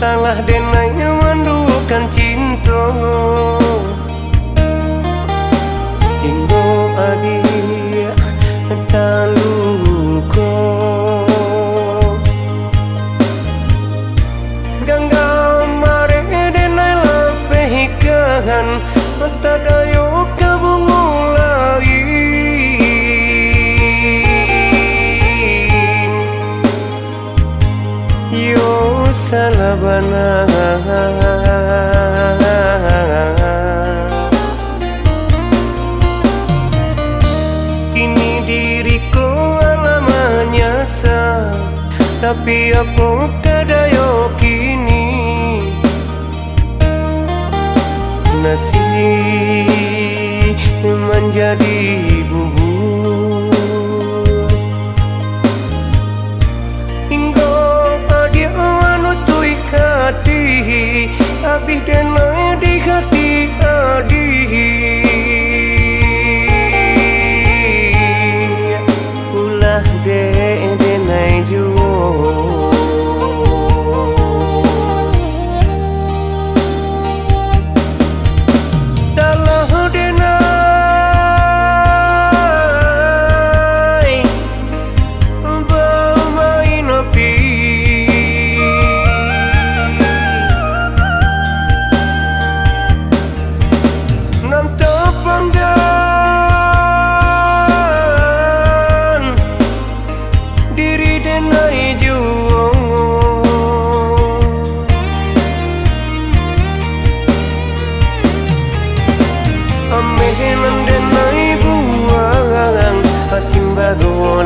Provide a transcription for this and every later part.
salah denanya mendukan cinta hingga adia taluko gangga mare denai lapehikahan mata dayo kabungu lain yo salabana kini diriku alamah nyasa tapi aku kadayo kini nasib menjadi bubur hingga dia manutui hati abih denai di hati adih ulah denai juo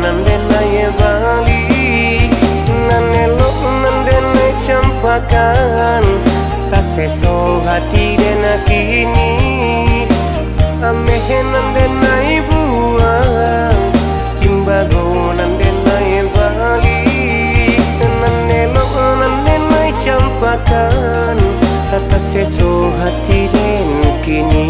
nan denai bali nan elok nan denai campakan kaseso hati dena kini ameh nan denai buang timbago nan denai bali nan elok nan denai campakan kaseso hati den kini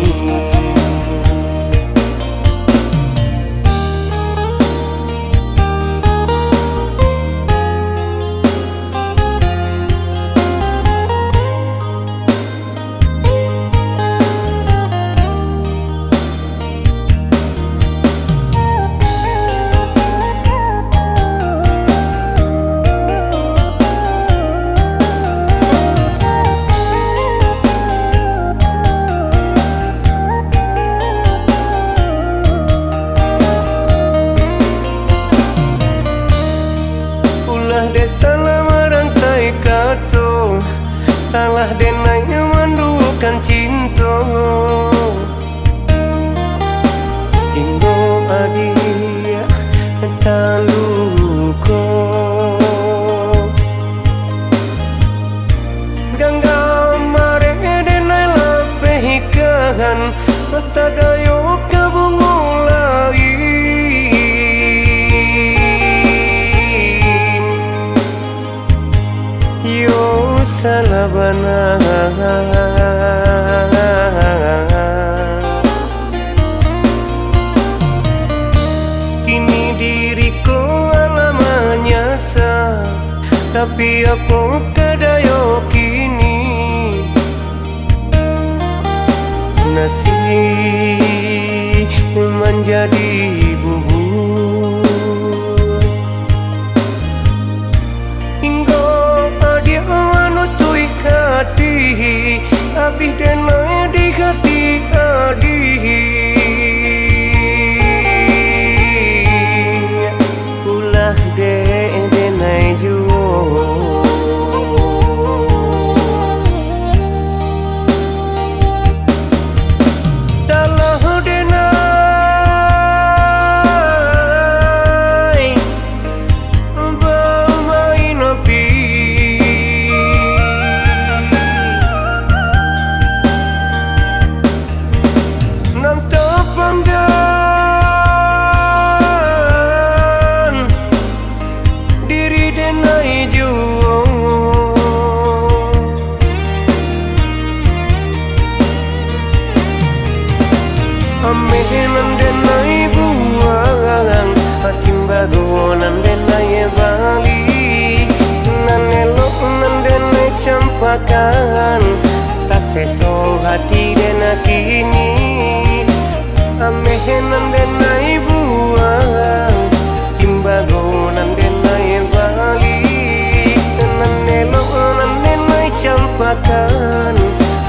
salah merantai kato salah denanya mendukan cinta hingga adia taluko gangga mare denai lapehikahan mata dayo kabungu lain yo salabana kini diriku alamah nyasa tapi aku kadayo kini nasib menjadi bubur hati abih denai di hati adih ulah denai juo dalah denai campakan tak seso hati dan kini amehenan dan nai buang timbago nan dan nai bali nan nelo nan nai campakan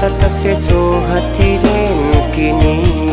tak seso hati dan kini